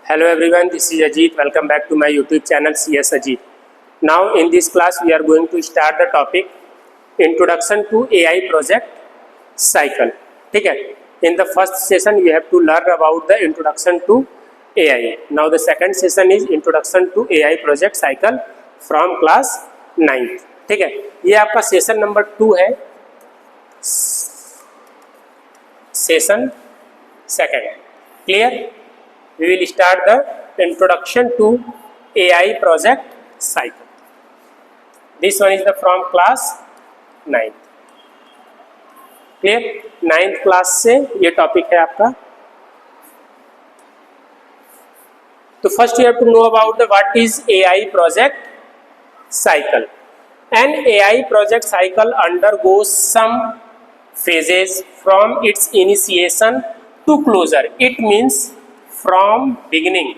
Hello everyone, this is Ajit. Welcome back to my YouTube channel CS Ajit. Now in this class we are going to start the topic Introduction to AI Project Cycle. ठीक है. In the first session you have to learn about the Introduction to AI. Now the second session is Introduction to AI Project Cycle from class 9th. ठीक है. ये आपका session number 2 है. Session second. Clear? We will start the introduction to AI project cycle. This one is the from class 9th. Clear? 9th class से ये topic है आपका. तो first you have to know about the what is AI project cycle. An AI project cycle undergoes some phases from its initiation to closure. It means from beginning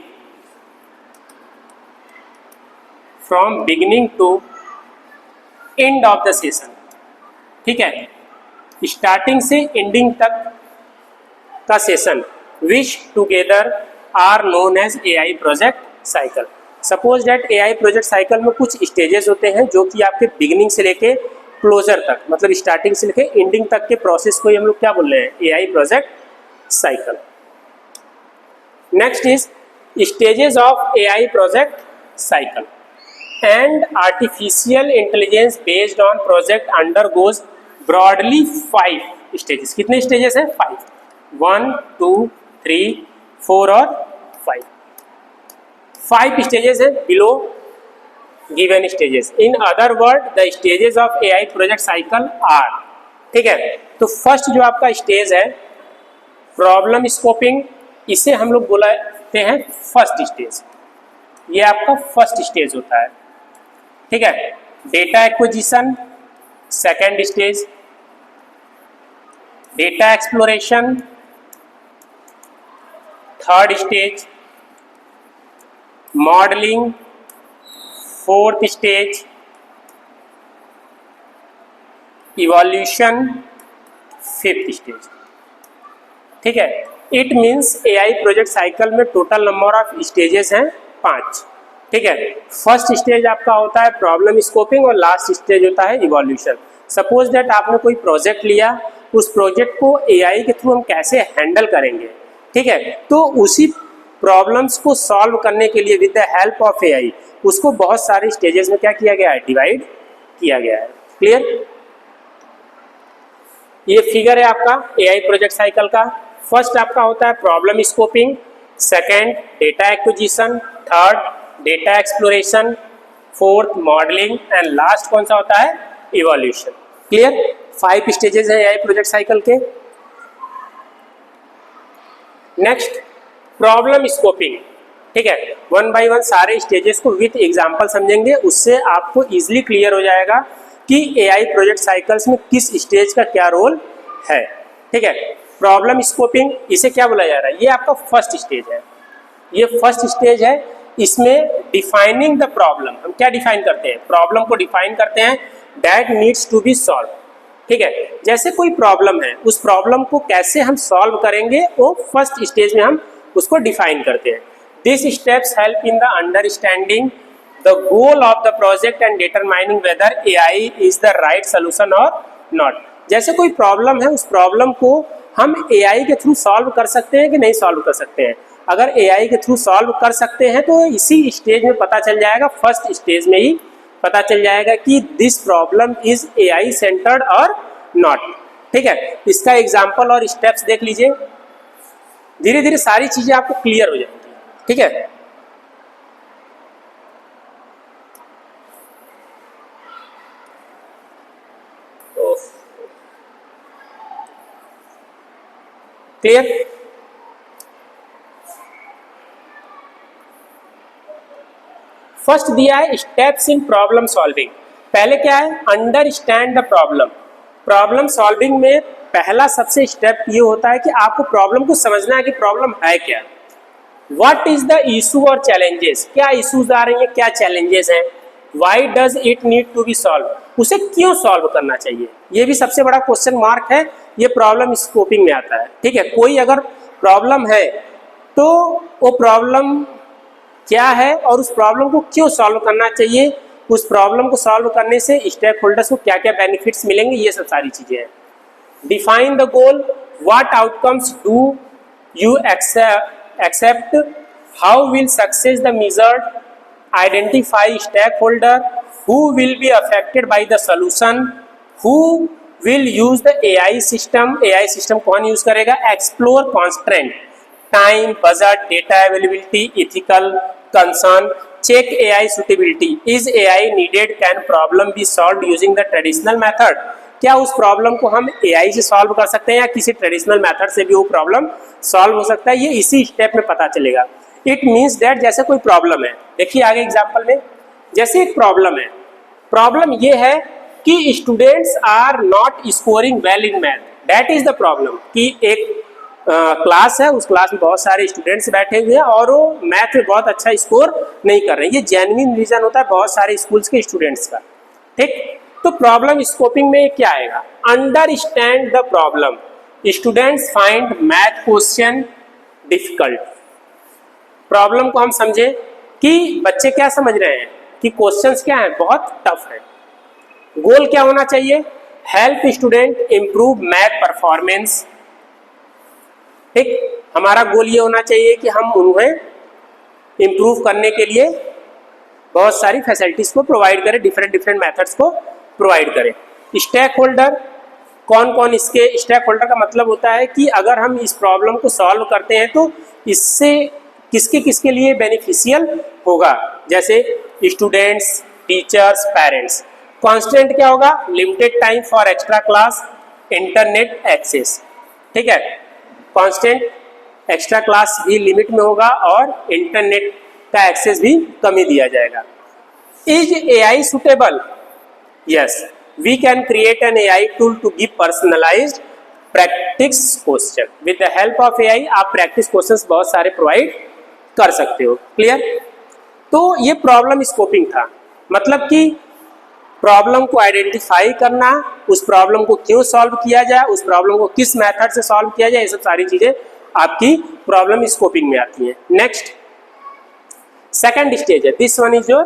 to end of the session. ठीक है. Starting से ending तक का session which together are known as AI project cycle. Suppose that AI project cycle में कुछ stages होते हैं जो कि आपके बिगिनिंग से लेके क्लोजर तक, मतलब स्टार्टिंग से लेके एंडिंग तक के प्रोसेस को हम लोग क्या बोल रहे हैं? AI project cycle. Next is stages of AI project cycle. And artificial intelligence based on project undergoes broadly 5 stages. कितने stages हैं? 5. 1, 2, 3, 4 और 5. 5 stages हैं below given stages. In other words, the stages of AI project cycle are. ठीक है. तो first जो आपका stage है प्रॉब्लम स्कोपिंग, इसे हम लोग बोलते हैं फर्स्ट स्टेज. ये आपका फर्स्ट स्टेज होता है. ठीक है. Data acquisition second stage, data exploration third stage, modelling fourth stage, evolution fifth stage. ठीक है. It means AI project cycle में टोटल नंबर ऑफ स्टेजेस हैं 5. ठीक है. फर्स्ट स्टेज आपका होता है प्रॉब्लम स्कोपिंग और लास्ट स्टेज होता है इवोल्यूशन. सपोज दैट आपने कोई प्रोजेक्ट लिया, उस प्रोजेक्ट को AI के थ्रू हम कैसे हैंडल करेंगे. ठीक है. तो उसी प्रॉब्लम्स को सॉल्व करने के लिए with the help of AI उसको बहुत सारे स्टेजेस में क्या किया गया है? डिवाइड किया गया है. क्लियर? ये फिगर है आपका AI प्रोजेक्ट साइकिल का. फर्स्ट आपका होता है problem scoping, second data acquisition, third data exploration, fourth modelling and last कौन सा होता है? इवोल्यूशन. क्लियर? 5 स्टेजेस हैं AI प्रोजेक्ट साइकिल के. Next problem scoping. ठीक है. 1 बाय 1 सारे स्टेजेस को विथ एग्जांपल समझेंगे, उससे आपको इजीली क्लियर हो जाएगा कि AI प्रोजेक्ट साइकिल्स में किस स्टेज का क्या रोल है. ठीक है. प्रॉब्लम स्कोपिंग, इसे क्या बोला जा रहा है? ये आपका फर्स्ट स्टेज है. ये फर्स्ट स्टेज है. इसमें डिफाइनिंग द प्रॉब्लम, हम क्या डिफाइन करते हैं? प्रॉब्लम को डिफाइन करते हैं that needs to be solve. ठीक है. जैसे कोई प्रॉब्लम है, उस प्रॉब्लम को कैसे हम सॉल्व करेंगे वो फर्स्ट स्टेज में हम उसको डिफाइन करते हैं. This steps help in the understanding the goal of the project and determining weather AI is the right solution और नॉट. जैसे कोई प्रॉब्लम है, उस प्रॉब्लम को हम AI के थ्रू सॉल्व कर सकते हैं कि नहीं सॉल्व कर सकते हैं. अगर AI के थ्रू सॉल्व कर सकते हैं तो इसी स्टेज में पता चल जाएगा, फर्स्ट स्टेज में ही पता चल जाएगा कि this problem is AI centred और नॉट. ठीक है. इसका एग्जांपल और स्टेप्स देख लीजिए. धीरे धीरे सारी चीजें आपको क्लियर हो जाएंगी. ठीक है. क्लियर? फर्स्ट दिया है स्टेप्स इन प्रॉब्लम सॉल्विंग. पहले क्या है? Understand the problem. Problem solving में पहला सबसे स्टेप ये होता है कि आपको प्रॉब्लम को समझना है कि प्रॉब्लम है क्या. व्हाट इज द इशू और चैलेंजेस, क्या इशूज आ रही हैं, क्या चैलेंजेस हैं. Why does it need to be solve, उसे क्यों सॉल्व करना चाहिए, ये भी सबसे बड़ा क्वेश्चन मार्क है, ये प्रॉब्लम स्कोपिंग में आता है। ठीक है, कोई अगर प्रॉब्लम है तो वो प्रॉब्लम क्या है और उस प्रॉब्लम को क्यों सॉल्व करना चाहिए, उस प्रॉब्लम को सॉल्व करने से स्टेक होल्डर्स को क्या क्या बेनिफिट्स मिलेंगे, ये सब सारी चीजें हैं। Define the goal, what outcomes do you accept, how will success the measured, identify stakeholder, who will be affected by the solution, who will use the AI system, AI system कौन use करेगा, explore constraint, time, budget, data availability, ethical concern, check AI suitability, is AI needed, can problem be solved using the traditional method, क्या उस problem को हम AI से solve कर सकते हैं या किसी ट्रेडिशनल मेथड से भी वो प्रॉब्लम सॉल्व हो सकता है, ये इसी स्टेप में पता चलेगा। इट मीन्स दैट जैसे कोई प्रॉब्लम है, देखिए आगे एग्जांपल में, जैसे एक प्रॉब्लम है, प्रॉब्लम ये है कि students are not scoring well in math, that is the problem, कि एक क्लास है, उस क्लास में बहुत सारे स्टूडेंट्स बैठे हुए हैं और वो मैथ में बहुत अच्छा स्कोर नहीं कर रहे हैं, ये जेन्युइन रीजन होता है बहुत सारे स्कूल्स के स्टूडेंट्स का, ठीक। तो प्रॉब्लम स्कोपिंग में क्या आएगा, understand the problem, students find math question difficult, problem को हम समझे कि बच्चे क्या समझ रहे हैं कि क्वेश्चंस क्या हैं, बहुत टफ है। गोल क्या होना चाहिए, help student improve math performance, ठीक, हमारा गोल ये होना चाहिए कि हम उन्हें इम्प्रूव करने के लिए बहुत सारी फैसिलिटीज को प्रोवाइड करें, डिफरेंट मेथड्स को प्रोवाइड करें। स्टेक होल्डर, कौन कौन इसके, स्टेक होल्डर का मतलब होता है कि अगर हम इस प्रॉब्लम को सॉल्व करते हैं तो इससे किसके किसके लिए बेनिफिशियल होगा, जैसे स्टूडेंट्स, टीचर्स, पेरेंट्स। कॉन्स्टेंट क्या होगा, limited time for extra class, internet access, ठीक है, कांस्टेंट एक्स्ट्रा क्लास भी लिमिट में होगा और इंटरनेट का एक्सेस भी कम ही दिया जाएगा। Is AI suitable, yes, we can create an AI tool to give personalized practice question, with the help of AI आप प्रैक्टिस क्वेश्चंस बहुत सारे प्रोवाइड कर सकते हो, क्लियर। तो ये प्रॉब्लम स्कोपिंग था, मतलब कि प्रॉब्लम को आइडेंटिफाई करना, उस प्रॉब्लम को क्यों सॉल्व किया जाए, उस प्रॉब्लम को किस मेथड से सॉल्व किया जाए, ये सब सारी चीजें आपकी प्रॉब्लम स्कोपिंग में आती हैं। नेक्स्ट सेकंड स्टेज है, this one is your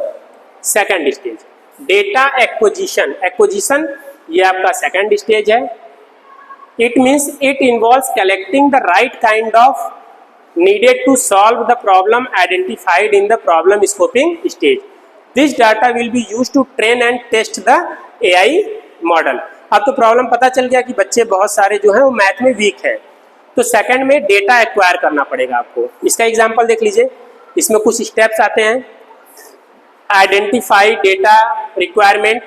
second stage, data acquisition. Acquisition ये आपका सेकंड स्टेज है। It means it involves collecting the right kind of needed to solve the problem identified in the problem scoping stage. This data will be used to train and test the AI model. अब तो problem पता चल गया कि बच्चे बहुत सारे जो हैं वो मैथ में वीक हैं, तो सेकंड में डेटा एक्वायर करना पड़ेगा आपको। इसका एग्जांपल देख लीजिए, इसमें कुछ स्टेप्स आते हैं, identify data requirement,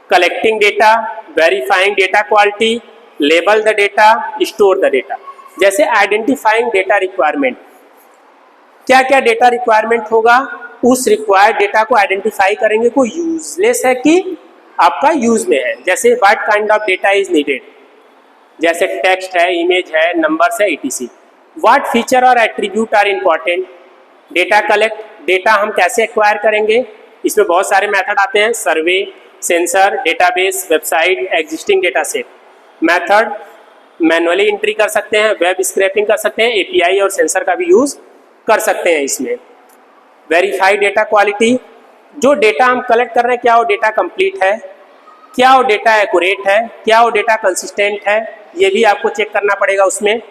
collecting data, verifying data quality, label the data, store the data. जैसे आइडेंटिफाइंग डेटा रिक्वायरमेंट, क्या क्या डेटा रिक्वायरमेंट होगा, उस रिक्वायर्ड डेटा को आइडेंटिफाई करेंगे, कोई यूजलेस है कि आपका यूज में है, जैसे what kind of data is needed, जैसे टेक्स्ट है, इमेज है, नंबर्स है, etc. व्हाट फीचर और attribute are important, data collect, data हम कैसे एक्वायर करेंगे, इसमें बहुत सारे मेथड आते हैं, survey, sensor, database, website, existing data set. Method manually entry कर सकते हैं, वेब स्क्रैपिंग कर सकते हैं, एपीआई और सेंसर का भी यूज कर सकते हैं इसमें। वेरीफाई डेटा क्वालिटी, जो डेटा हम कलेक्ट कर रहे हैं क्या वो डेटा कंप्लीट है, क्या वो डेटा एक्यूरेट है, क्या वो डेटा कंसिस्टेंट है, ये भी आपको चेक करना पड़ेगा उसमें।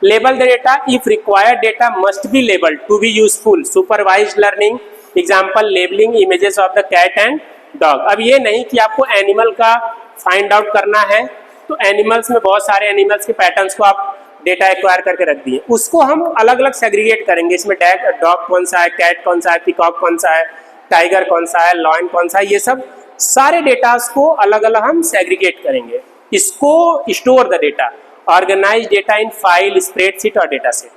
Label the data, if required data must be labeled to be useful, supervised learning, example labeling images of the cat and dog. अब ये नहीं कि आपको एनिमल का फाइंड आउट करना है, तो एनिमल्स में बहुत सारे एनिमल्स के पैटर्न्स को आप डेटा एक्वायर करके रख दिए, उसको हम अलग अलग सेग्रीगेट करेंगे, इसमें डॉग कौन सा है, कैट कौन सा है, पिकॉक कौन सा है, टाइगर कौन सा है, लॉयन कौन सा है, ये सब सारे डेटास को अलग अलग हम सेग्रीगेट करेंगे। इसको store the data, organize data in file, spreadsheet और डेटा सेट।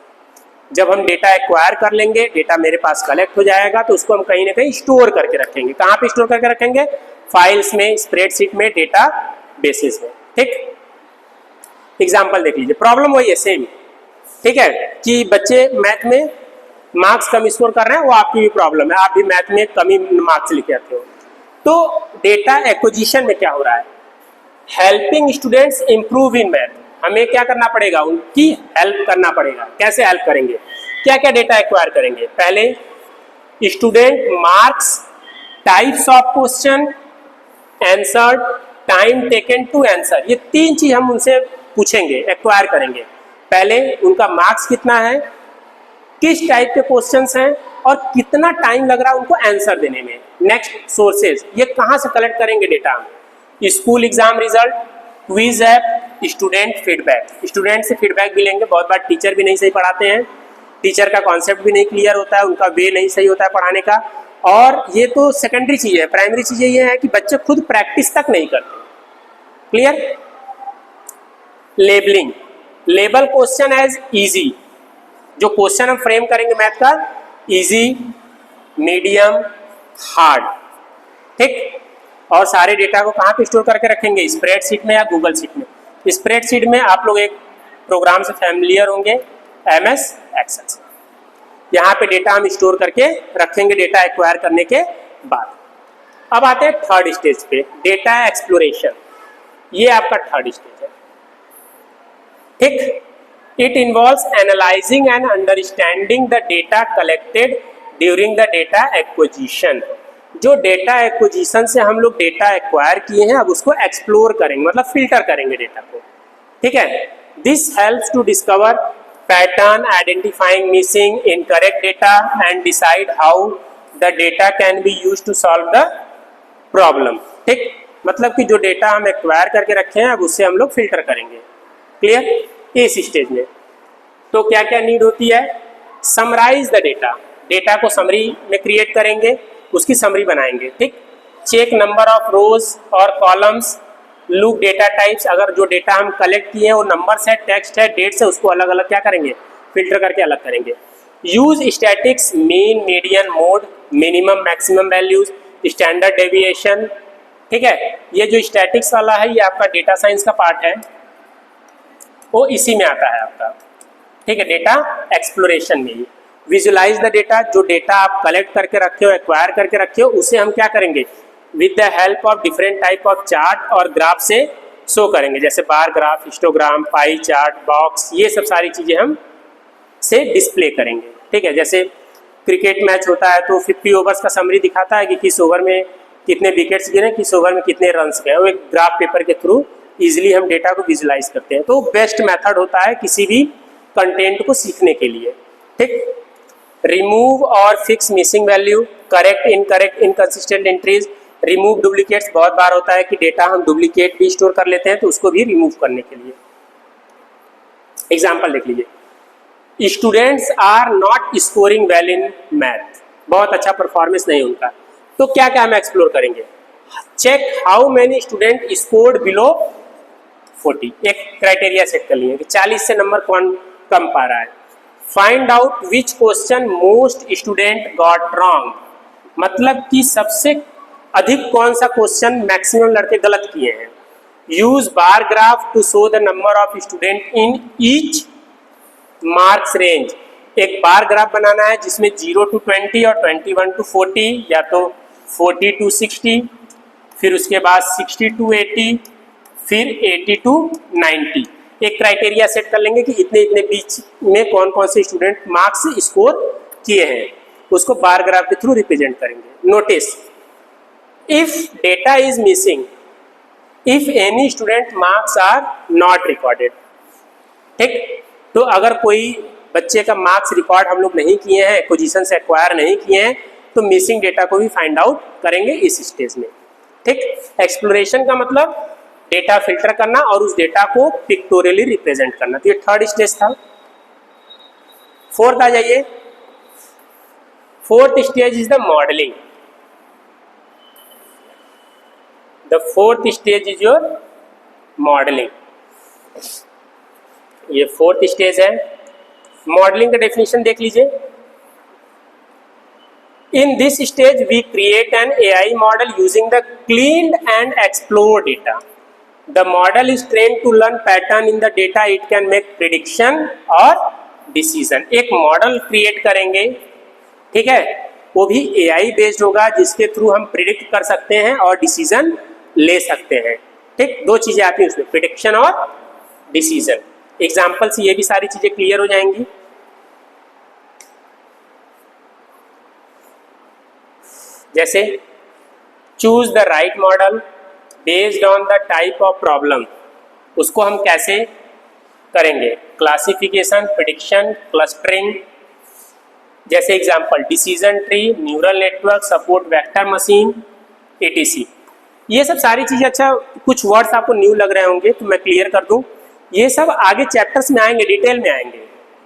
जब हम डेटा एक्वायर कर लेंगे, डेटा मेरे पास कलेक्ट हो जाएगा, तो उसको हम कहीं ना कहीं स्टोर करके रखेंगे। कहाँ पे स्टोर करके रखेंगे, फाइल्स में, स्प्रेडशीट में, डेटा बेसिस में, ठीक। एग्जाम्पल देख लीजिए, प्रॉब्लम वही है सेम, ठीक है, कि बच्चे मैथ में मार्क्स कम स्कोर कर रहे हैं, वो आपकी भी प्रॉब्लम है, आप भी मैथ में कमी मार्क्स लेके आते हो। तो डेटा एक्विजिशन में क्या हो रहा है, helping students improve in math, हमें क्या करना पड़ेगा, उनकी हेल्प करना पड़ेगा। कैसे हेल्प करेंगे, क्या क्या डेटा एक्वायर करेंगे? पहले student marks, types of question, answer, time taken to answer, ये 3 चीज हम उनसे पूछेंगे, एक्वायर करेंगे। पहले उनका मार्क्स कितना है, किस टाइप के क्वेश्चंस हैं और कितना टाइम लग रहा है उनको आंसर देने में। नेक्स्ट सोर्सेज, ये कहाँ से कलेक्ट करेंगे डेटा हम? School exam result, quiz app, student feedback, student से फीडबैक भी लेंगे। बहुत बार टीचर भी नहीं सही पढ़ाते हैं, टीचर का कॉन्सेप्ट भी नहीं क्लियर होता है, उनका वे नहीं सही होता है पढ़ाने का। और ये तो सेकेंडरी चीज है, प्राइमरी चीजें ये है कि बच्चे खुद प्रैक्टिस तक नहीं करते। Clear? Labeling, label question as easy, जो क्वेश्चन हम फ्रेम करेंगे मैथ का, इजी, मीडियम, हार्ड, ठीक। और सारे डेटा को कहाँ पे स्टोर करके रखेंगे? स्प्रेडशीट में या गूगल शीट में? स्प्रेडशीट में आप लोग एक प्रोग्राम से फैमिलियर होंगे, MS एक्सेल से। यहाँ पे डेटा हम स्टोर करके रखेंगे डेटा एक्वायर करने के बाद। अब आते हैं थर्ड स्टेज पे, डेटा एक्सप्लोरेशन। ये आपका थर्ड स्टेज है, ठीक। It involves analyzing and understanding the data collected during the data acquisition। जो डेटा एक्विजिशन से हम लोग डेटा एक्वायर किए हैं, अब उसको एक्सप्लोर करेंगे, मतलब फिल्टर करेंगे डेटा को, ठीक है। This helps to discover pattern, identifying missing, incorrect data and decide how the data can be used to solve the problem, ठीक। मतलब कि जो डेटा हम एक्वायर करके रखे हैं, अब उससे हम लोग फिल्टर करेंगे। क्लियर? इस स्टेज में तो क्या क्या नीड होती है? समराइज द डेटा, डेटा को समरी में क्रिएट करेंगे, उसकी समरी बनाएंगे, ठीक। चेक नंबर ऑफ रोज और कॉलम्स, लुक डेटा टाइप्स, अगर जो डेटा हम कलेक्ट किए हैं वो नंबर्स है, टेक्स्ट है, डेट्स है, उसको अलग अलग क्या करेंगे? फिल्टर करके अलग करेंगे। Use statics, mean, median, mode, minimum maximum values, standard deviation, ठीक है। ये जो स्टैटिक्स वाला है, ये आपका डेटा साइंस का पार्ट है, वो इसी में आता है आपका, ठीक है, डेटा एक्सप्लोरेशन में ही। विजुलाइज द डेटा, जो डेटा आप कलेक्ट करके रखे हो, एक्वायर करके रखे हो, उसे हम क्या करेंगे? With the help of different type of chart और ग्राफ से शो करेंगे, जैसे bar graph, histogram, pie chart, box, ये सब सारी चीजें हम से डिस्प्ले करेंगे, ठीक है। जैसे क्रिकेट मैच होता है तो 50 ओवर्स का समरी दिखाता है कि किस ओवर में कितने विकेट्स गिरे, किस ओवर में कितने रन्स गए, वो एक ग्राफ पेपर के थ्रू इजिली हम डेटा को विजुलाइज करते हैं। तो बेस्ट मेथड होता है किसी भी कंटेंट को सीखने के लिए, ठीक। रिमूव और fix missing value, correct incorrect inconsistent entries, remove duplicates, बहुत बार होता है कि डेटा हम डुप्लीकेट भी स्टोर कर लेते हैं, तो उसको भी रिमूव करने के लिए। एग्जाम्पल देख लीजिए, students are not scoring well in math, बहुत अच्छा परफॉर्मेंस नहीं उनका, तो क्या क्या हम एक्सप्लोर करेंगे? Check how many student scored below 40, एक क्राइटेरिया सेट कर लिए कि 40 से नंबर कौन कम पा रहा है। Find out which question most student got wrong, मतलब कि सबसे अधिक कौन सा क्वेश्चन मैक्सिमम लड़के गलत किए हैं। Use bar graph to show the number of student in each marks range, एक बार ग्राफ बनाना है जिसमें 0 to 20 और 21 to 40, या तो 40 to 60, फिर उसके बाद 60 to 80, फिर 80 to 90। एक क्राइटेरिया सेट कर लेंगे कि इतने इतने बीच में कौन कौन से स्टूडेंट मार्क्स स्कोर किए हैं, उसको बार ग्राफ के थ्रू रिप्रेजेंट करेंगे। Notice, if data is missing, if any student marks are not recorded, ठीक। तो अगर कोई बच्चे का मार्क्स रिकॉर्ड हम लोग नहीं किए हैं, एक्विजिशन से एक्वायर नहीं किए हैं, तो मिसिंग डेटा को भी फाइंड आउट करेंगे इस स्टेज में, ठीक। एक्सप्लोरेशन का मतलब डेटा फिल्टर करना और उस डेटा को पिक्टोरियली रिप्रेजेंट करना, तो ये थर्ड स्टेज था। फोर्थ आ जाइए, fourth stage is the modelling. The fourth stage is your modelling, ये फोर्थ स्टेज है। मॉडलिंग का डेफिनेशन देख लीजिए। In this stage, we create an AI model using the cleaned and explored data. The model is trained to learn pattern in the data. It can make prediction or decision. एक model create करेंगे, ठीक है, वो भी AI based होगा, जिसके through हम predict कर सकते हैं और डिसीजन ले सकते हैं, ठीक। दो चीजें आती हैं उसमें, प्रिडिक्शन और डिसीजन। एग्जाम्पल से ये भी सारी चीजें क्लियर हो जाएंगी। जैसे choose the right model based on the type of problem, उसको हम कैसे करेंगे, क्लासिफिकेशन, प्रेडिक्शन, क्लस्टरिंग। जैसे example decision tree, neural network, support vector machine, ETC. ये सब सारी चीज़ें, अच्छा कुछ वर्ड्स आपको न्यू लग रहे होंगे तो मैं क्लियर कर दूं, ये सब आगे चैप्टर्स में आएंगे, डिटेल में आएंगे,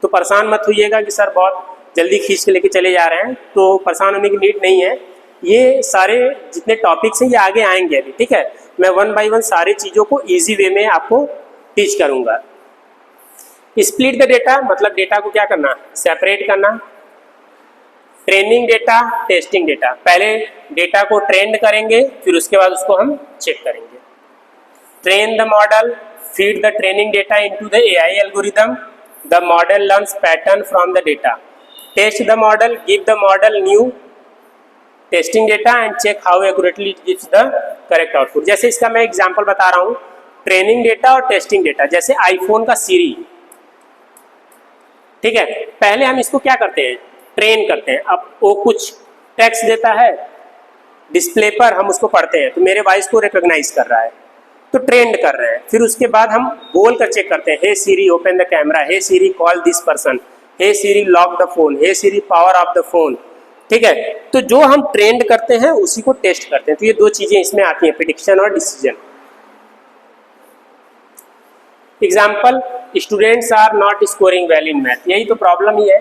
तो परेशान मत होइएगा कि सर बहुत जल्दी खींच के लेके चले जा रहे हैं, तो परेशान होने की नीड नहीं है। ये सारे जितने टॉपिक्स हैं ये आगे आएंगे अभी, ठीक है। मैं वन बाय वन सारी चीज़ों को ईजी वे में आपको टीच करूँगा। स्प्लिट द डेटा, मतलब डेटा को क्या करना, सेपरेट करना। ट्रेनिंग डेटा, टेस्टिंग डेटा, पहले डेटा को ट्रेंड करेंगे फिर उसके बाद उसको हम चेक करेंगे। Train the model, feed the training data into the AI algorithm, the model learns pattern from the data. Test the model, give the model new testing data and check how accurately it gives the correct output. जैसे इसका मैं example बता रहा हूँ, training data और testing data. जैसे iPhone का सीरी, ठीक है, पहले हम इसको क्या करते हैं, ट्रेन करते हैं। अब वो कुछ टेक्स्ट देता है डिस्प्ले पर, हम उसको पढ़ते हैं तो मेरे वॉइस को रिकॉग्नाइज कर रहा है, तो ट्रेंड कर रहे हैं। फिर उसके बाद हम बोल कर चेक करते हैं, hey Siri open the camera, hey Siri call this person, hey Siri lock the phone, hey Siri power off the phone, ठीक है। तो जो हम ट्रेंड करते हैं उसी को टेस्ट करते हैं। तो ये दो चीजें इसमें आती हैं, प्रेडिक्शन और decision. Example, students are not scoring well in math, यही तो प्रॉब्लम ही है।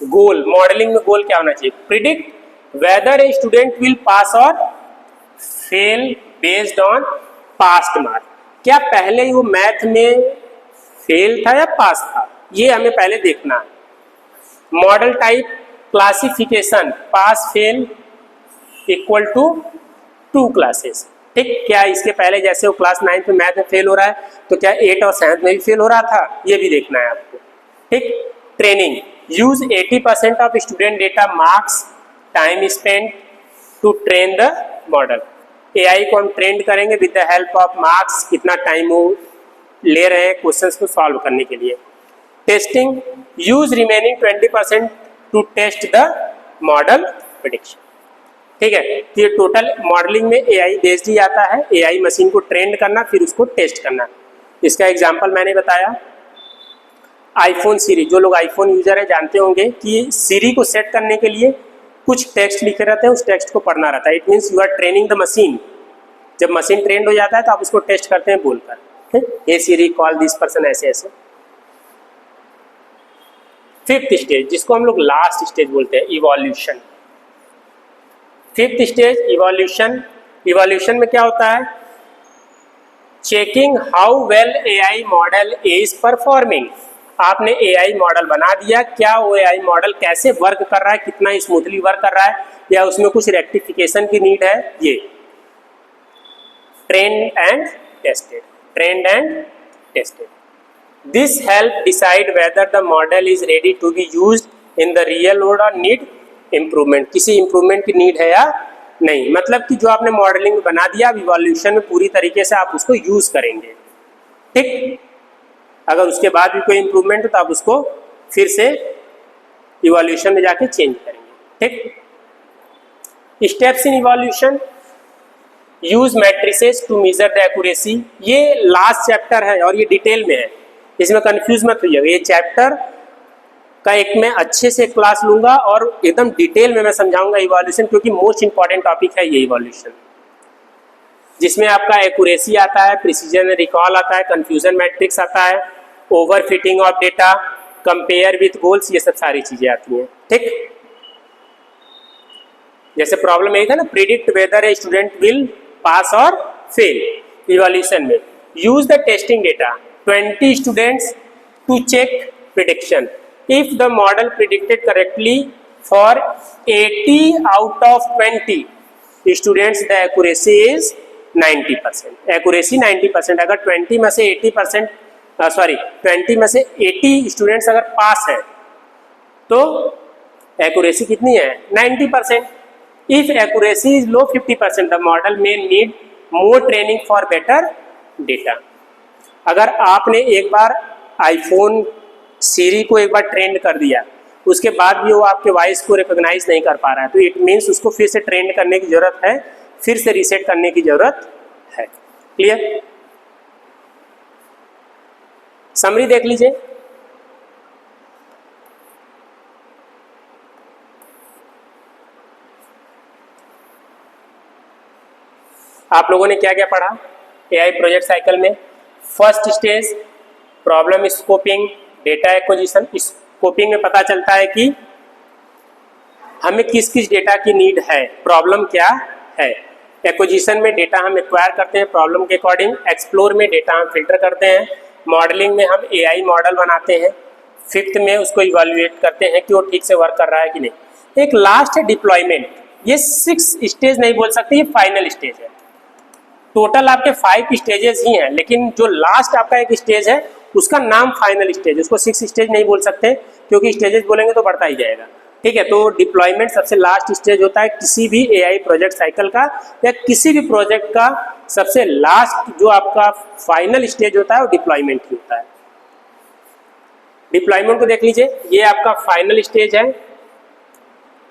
गोल, मॉडलिंग में गोल क्या होना चाहिए, predict whether a student will pass और fail based on past mark. क्या पहले ही वो मैथ में फेल था या पास था, ये हमें पहले देखना है। Model type, classification, pass fail equal to 2 classes, ठीक। क्या इसके पहले जैसे वो क्लास 9 में मैथ में फेल हो रहा है तो क्या 8 और 7 में भी फेल हो रहा था, ये भी देखना है आपको, ठीक। Training, use 80% of student data marks time spend to train the model. AI को हम ट्रेन करेंगे with the help of marks, कितना टाइम वो ले रहे हैं क्वेश्चंस को सॉल्व करने के लिए। Testing, use remaining 20% to test the model prediction, ठीक है। तो ये टोटल मॉडलिंग में एआई बेस्ड ही आता है, एआई मशीन को ट्रेंड करना फिर उसको टेस्ट करना। इसका एग्जांपल मैंने बताया आईफोन सीरी। जो लोग आईफोन यूजर है जानते होंगे कि सीरी को सेट करने के लिए कुछ टेक्स्ट लिखे रहते हैं, उस टेक्स्ट को पढ़ना रहता है। It means you are training the machine. जब मशीन ट्रेंड हो जाता है तो आप उसको टेस्ट करते हैं बोलकर, हे सीरी कॉल दिस पर्सन, ऐसे ऐसे। फिफ्थ स्टेज, जिसको हम लोग लास्ट स्टेज बोलते हैं, evolution. Fifth stage evolution. Evolution में क्या होता है, checking how well AI model is performing. आपने एआई मॉडल बना दिया, क्या वो एआई मॉडल कैसे वर्क कर रहा है, कितना स्मूथली वर्क कर रहा है, या उसमें कुछ रेक्टिफिकेशन की नीड है। ये trained and tested, trained and tested. This help decide whether the model is ready to be used in the real world और नीड इम्प्रूवमेंट, किसी इम्प्रूवमेंट की नीड है या नहीं। मतलब कि जो आपने मॉडलिंग बना दिया, अब इवोल्यूशन में पूरी तरीके से आप उसको यूज करेंगे, ठीक। अगर उसके बाद भी कोई इम्प्रूवमेंट हो तो आप उसको फिर से इवोल्यूशन में जाके चेंज करेंगे, ठीक। Steps in evolution, use matrices to measure the accuracy. ये लास्ट चैप्टर है और ये डिटेल में है, इसमें कंफ्यूज मत होइएगा। ये चैप्टर का एक मैं अच्छे से क्लास लूंगा और एकदम डिटेल में मैं समझाऊंगा इवोल्यूशन, क्योंकि मोस्ट इंपॉर्टेंट टॉपिक है ये इवोल्यूशन, जिसमें आपका एक्यूरेसी आता है, प्रिसीजन रिकॉल आता है, कंफ्यूजन मैट्रिक्स आता है, over fitting of data, compare with goals, ये सब सारी चीजें आती हैं, ठीक। जैसे प्रॉब्लम यही था ना, predict whether a student will pass और फेल। इवोल्यूशन में use the testing data, 20 students to check prediction. If the model predicted correctly for 80 out of 20 students, the accuracy is 90%. Accuracy 90%। अगर 20 में से 80% 20 में से 80 स्टूडेंट्स अगर पास हैं तो accuracy कितनी है, 90%। If accuracy is low 50%, the model may need more training for better data। अगर आपने एक बार आईफोन सीरी को एक बार ट्रेंड कर दिया उसके बाद भी वो आपके वॉइस को रिकॉग्नाइज नहीं कर पा रहा है, तो इट मीन्स उसको फिर से ट्रेन करने की जरूरत है, फिर से रीसेट करने की जरूरत है। क्लियर? समरी देख लीजिए। आप लोगों ने क्या क्या पढ़ा एआई प्रोजेक्ट साइकिल में? First stage problem scoping, data acquisition. Scoping में पता चलता है कि हमें किस किस डेटा की नीड है, प्रॉब्लम क्या है। एक्विजिशन में डेटा हम एक्वायर करते हैं प्रॉब्लम के अकॉर्डिंग। एक्सप्लोर में डेटा हम फिल्टर करते हैं। मॉडलिंग में हम एआई मॉडल बनाते हैं। फिफ्थ में उसको इवेल्युएट करते हैं कि वो ठीक से वर्क कर रहा है कि नहीं। एक लास्ट है डिप्लॉयमेंट। ये 6 स्टेज नहीं बोल सकते, ये फाइनल स्टेज है। टोटल आपके 5 स्टेजेस ही हैं, लेकिन जो लास्ट आपका एक स्टेज है उसका नाम फाइनल स्टेज, उसको 6 स्टेज नहीं बोल सकते क्योंकि स्टेजेस बोलेंगे तो बढ़ता ही जाएगा। ठीक है, तो डिप्लॉयमेंट सबसे लास्ट स्टेज होता है किसी भी एआई प्रोजेक्ट साइकिल का, या किसी भी प्रोजेक्ट का सबसे लास्ट जो आपका फाइनल स्टेज होता है वो डिप्लॉयमेंट ही होता है। डिप्लॉयमेंट को देख लीजिए, ये आपका फाइनल स्टेज है।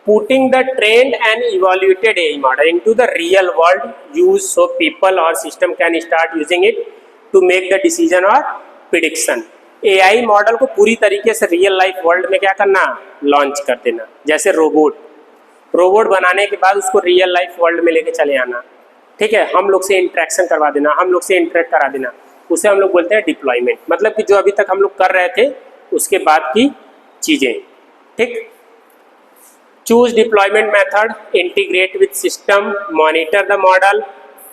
Putting the trained and evaluated AI model into the real world use so people or system can start using it to make the decision or prediction। AI model को पूरी तरीके से रियल लाइफ वर्ल्ड में क्या करना, launch कर देना। जैसे रोबोट बनाने के बाद उसको रियल लाइफ वर्ल्ड में लेके चले आना। ठीक है, हम लोग से इंटरेक्शन करवा देना, हम लोग से इंटरेक्ट करा देना, उसे हम लोग बोलते हैं डिप्लॉयमेंट। मतलब कि जो अभी तक हम लोग कर रहे थे उसके बाद की चीज़ें। ठीक, choose deployment method, integrate with system, monitor the model,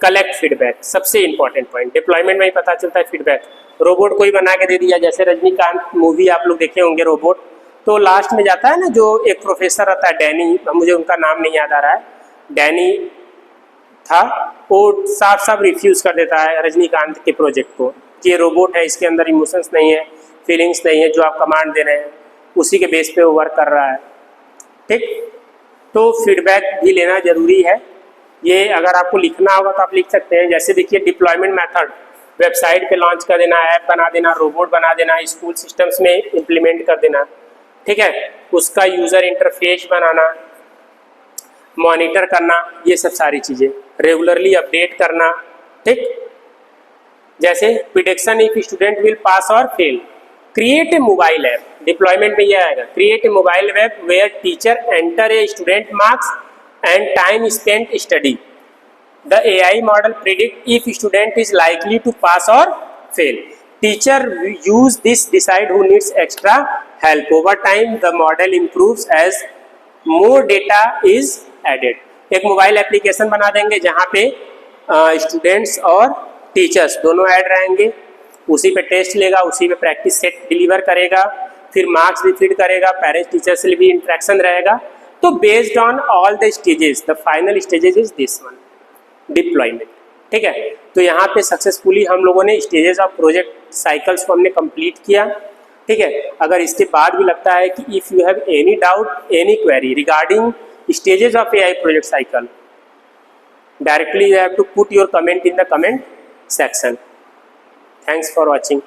collect feedback। सबसे इंपॉर्टेंट पॉइंट डिप्लॉयमेंट में ही पता चलता है फीडबैक। रोबोट कोई बना के दे दिया, जैसे रजनीकांत मूवी आप लोग देखे होंगे रोबोट, तो लास्ट में जाता है ना जो एक प्रोफेसर रहता है डैनी, मुझे उनका नाम नहीं याद आ रहा है, डैनी था, वो साफ साफ रिफ्यूज़ कर देता है रजनीकांत के प्रोजेक्ट को कि ये रोबोट है, इसके अंदर इमोशंस नहीं है, फीलिंग्स नहीं है, जो आप कमांड दे रहे हैं उसी के बेस पे वो वर्क कर रहा है। ठीक, तो फीडबैक भी लेना जरूरी है। ये अगर आपको लिखना होगा तो आप लिख सकते हैं। जैसे देखिए डिप्लॉयमेंट मेथड, वेबसाइट पे लॉन्च कर देना, ऐप बना देना, रोबोट बना देना, स्कूल सिस्टम्स में इम्प्लीमेंट कर देना। ठीक है, उसका यूज़र इंटरफेस बनाना, मॉनिटर करना, ये सब सारी चीज़ें रेगुलरली अपडेट करना। ठीक, जैसे prediction if student will pass और fail. Create a mobile app, deployment में यह आएगा, create a mobile app where teacher enter a student marks and time spent study. The AI model predict if student is likely to pass और fail. Teacher use this decide who needs extra help. Over time the model improves as more data is added. एक mobile application बना देंगे जहाँ पे students और teachers दोनों add रहेंगे, उसी पे टेस्ट लेगा, उसी पे प्रैक्टिस सेट डिलीवर करेगा, फिर मार्क्स भी फीड करेगा, पेरेंट्स टीचर से भी इंटरेक्शन रहेगा। तो based on all the stages the final stages is this one, deployment. ठीक है, तो यहाँ पे सक्सेसफुली हम लोगों ने स्टेजेस ऑफ प्रोजेक्ट साइकिल्स को हमने कंप्लीट किया। ठीक है, अगर इसके बाद भी लगता है कि if you have any doubt, any query regarding stages of AI project cycle, directly you have to put your comment in the comment section. Thanks for watching.